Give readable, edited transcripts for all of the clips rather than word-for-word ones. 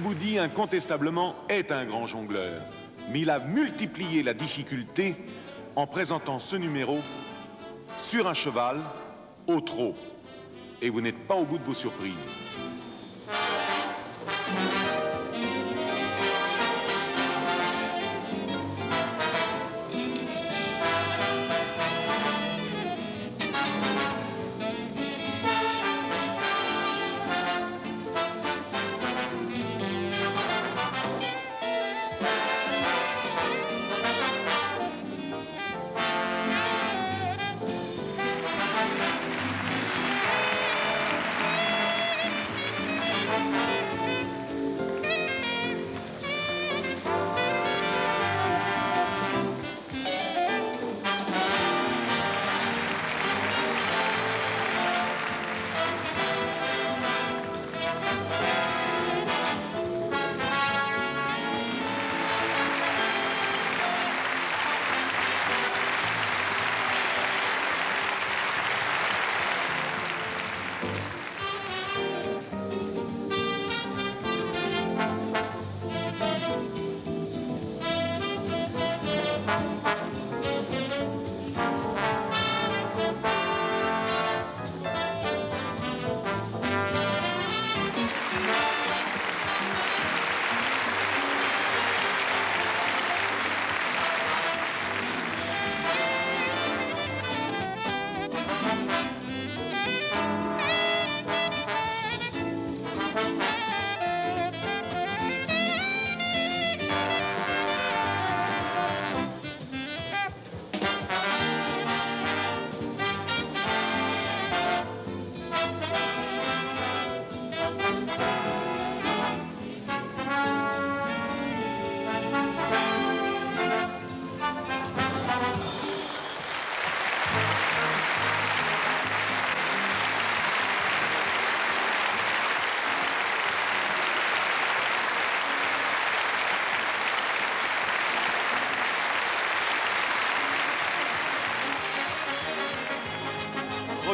Boudi, incontestablement, est un grand jongleur. Mais il a multiplié la difficulté en présentant ce numéro sur un cheval au trot. Et vous n'êtes pas au bout de vos surprises.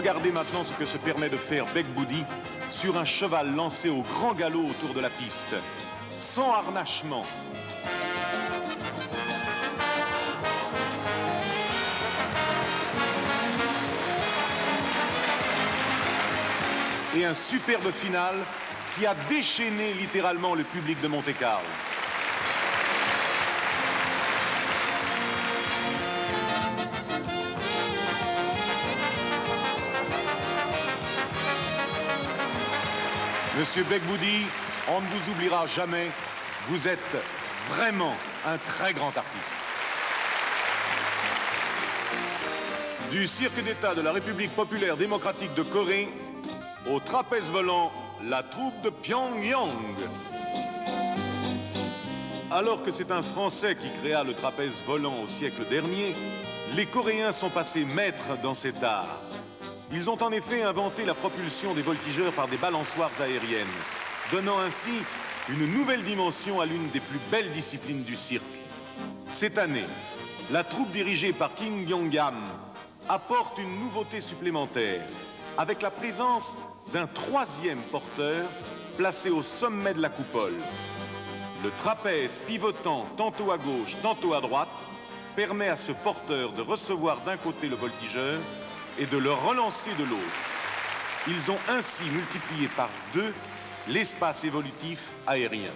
Regardez maintenant ce que se permet de faire Bek Boudi sur un cheval lancé au grand galop autour de la piste, sans harnachement. Et un superbe final qui a déchaîné littéralement le public de Monte-Carlo. Monsieur Bek Boudi, on ne vous oubliera jamais. Vous êtes vraiment un très grand artiste. Du cirque d'État de la République populaire démocratique de Corée au trapèze volant, la troupe de Pyongyang. Alors que c'est un Français qui créa le trapèze volant au siècle dernier, les Coréens sont passés maîtres dans cet art. Ils ont en effet inventé la propulsion des voltigeurs par des balançoires aériennes, donnant ainsi une nouvelle dimension à l'une des plus belles disciplines du cirque. Cette année, la troupe dirigée par Kim Yong-am apporte une nouveauté supplémentaire, avec la présence d'un troisième porteur placé au sommet de la coupole. Le trapèze pivotant tantôt à gauche, tantôt à droite, permet à ce porteur de recevoir d'un côté le voltigeur et de le relancer de l'autre. Ils ont ainsi multiplié par 2 l'espace évolutif aérien.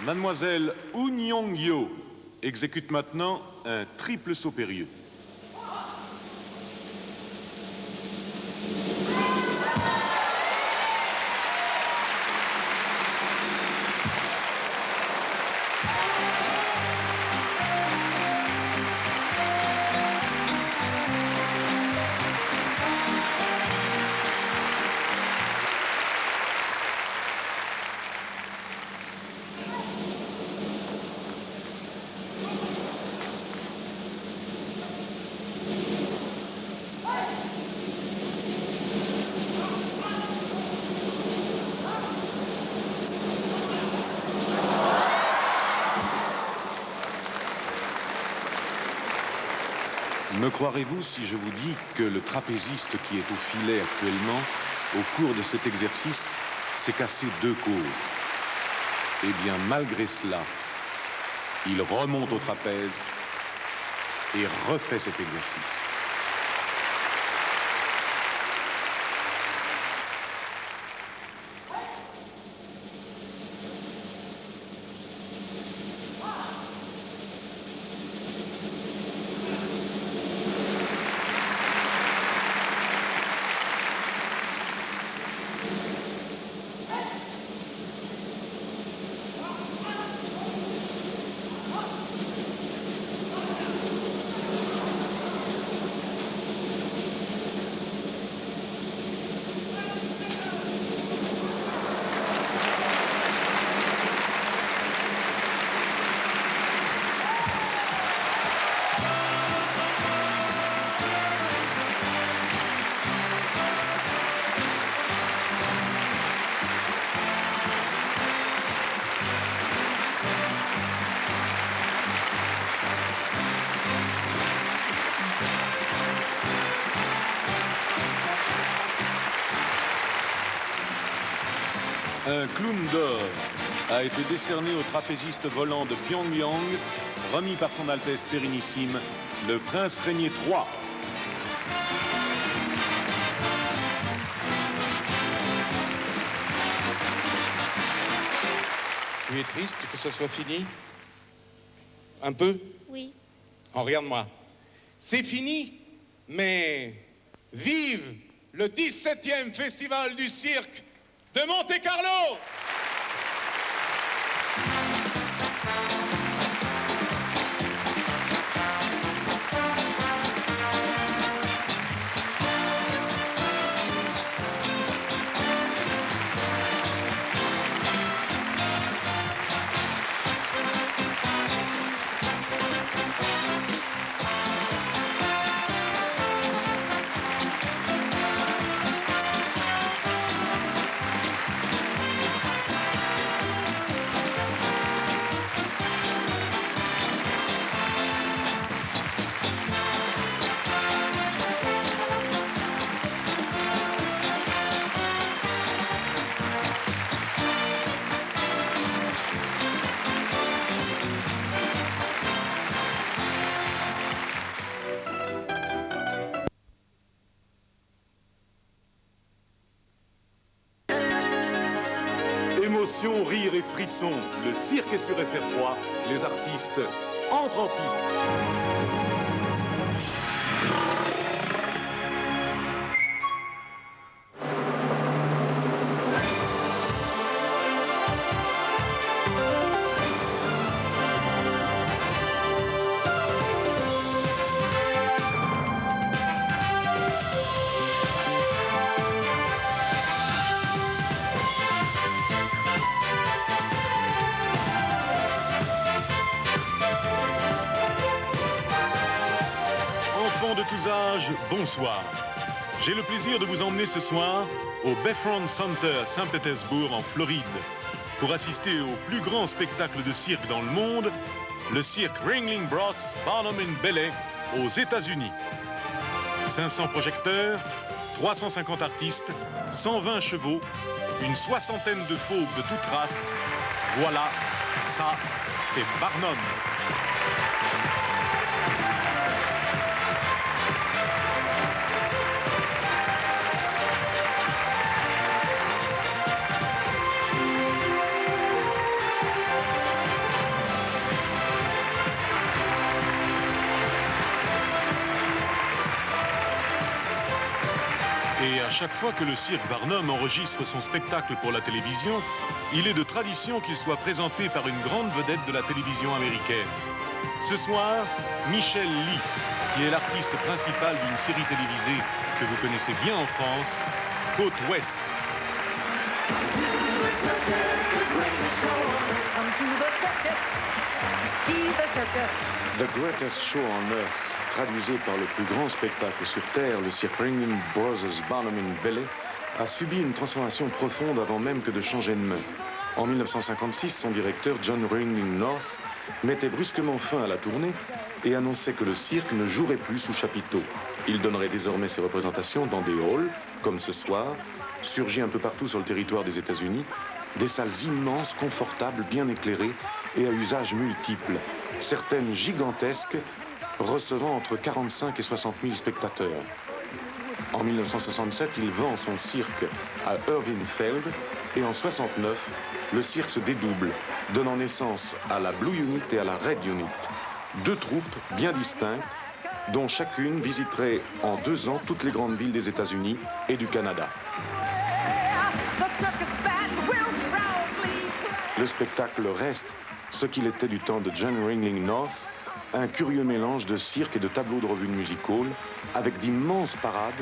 Mademoiselle Eun Young-yo exécute maintenant un triple saut périlleux. Me croirez-vous si je vous dis que le trapéziste qui est au filet actuellement, au cours de cet exercice, s'est cassé 2 côtes? Eh bien, malgré cela, il remonte au trapèze et refait cet exercice. Un clown d'or a été décerné au trapéziste volant de Pyongyang, remis par son Altesse Sérénissime, le Prince Régnier III. Tu es triste que ce soit fini? Un peu? Oui. Oh, regarde-moi. C'est fini, mais vive le 17e Festival du cirque de Monte-Carlo! Émotion, rire et frisson, le cirque est sur FR3, les artistes entrent en piste. Enfants de tous âges, bonsoir. J'ai le plaisir de vous emmener ce soir au Beffron Center, Saint-Pétersbourg, en Floride, pour assister au plus grand spectacle de cirque dans le monde, le cirque Ringling Bros. Barnum & Bailey aux États-Unis. 500 projecteurs, 350 artistes, 120 chevaux, une soixantaine de fauves de toute race. Voilà, ça, c'est Barnum. Et à chaque fois que le cirque Barnum enregistre son spectacle pour la télévision, il est de tradition qu'il soit présenté par une grande vedette de la télévision américaine. Ce soir, Michel Lee, qui est l'artiste principal d'une série télévisée que vous connaissez bien en France, Côte Ouest. The Greatest Show on Earth, traduisé par le plus grand spectacle sur Terre, le cirque Ringling Brothers Barnum & Bailey, a subi une transformation profonde avant même que de changer de main. En 1956, son directeur, John Ringling North, mettait brusquement fin à la tournée et annonçait que le cirque ne jouerait plus sous chapiteau. Il donnerait désormais ses représentations dans des halls, comme ce soir, surgis un peu partout sur le territoire des États-Unis, des salles immenses, confortables, bien éclairées et à usage multiple, certaines gigantesques, recevant entre 45 et 60 000 spectateurs. En 1967, il vend son cirque à Irving Feld et en 1969, le cirque se dédouble, donnant naissance à la Blue Unit et à la Red Unit, deux troupes bien distinctes dont chacune visiterait en 2 ans toutes les grandes villes des États-Unis et du Canada. Le spectacle reste ce qu'il était du temps de John Ringling North, un curieux mélange de cirque et de tableaux de revue musicale, avec d'immenses parades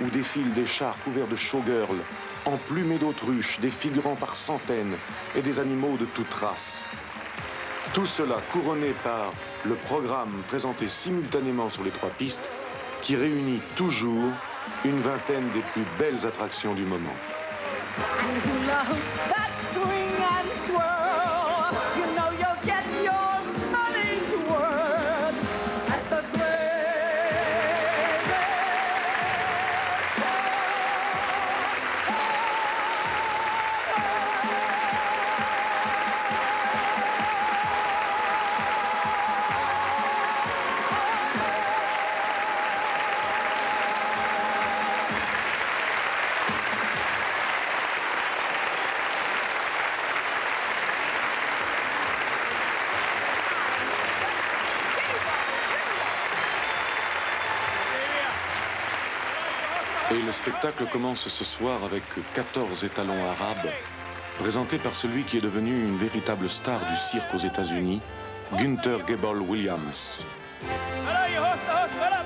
où défilent des chars couverts de showgirls, emplumés d'autruches, des figurants par centaines et des animaux de toute race. Tout cela couronné par le programme présenté simultanément sur les 3 pistes, qui réunit toujours une vingtaine des plus belles attractions du moment. Et le spectacle commence ce soir avec 14 étalons arabes, présentés par celui qui est devenu une véritable star du cirque aux États-Unis, Gunther Gebel Williams. Hello, you host,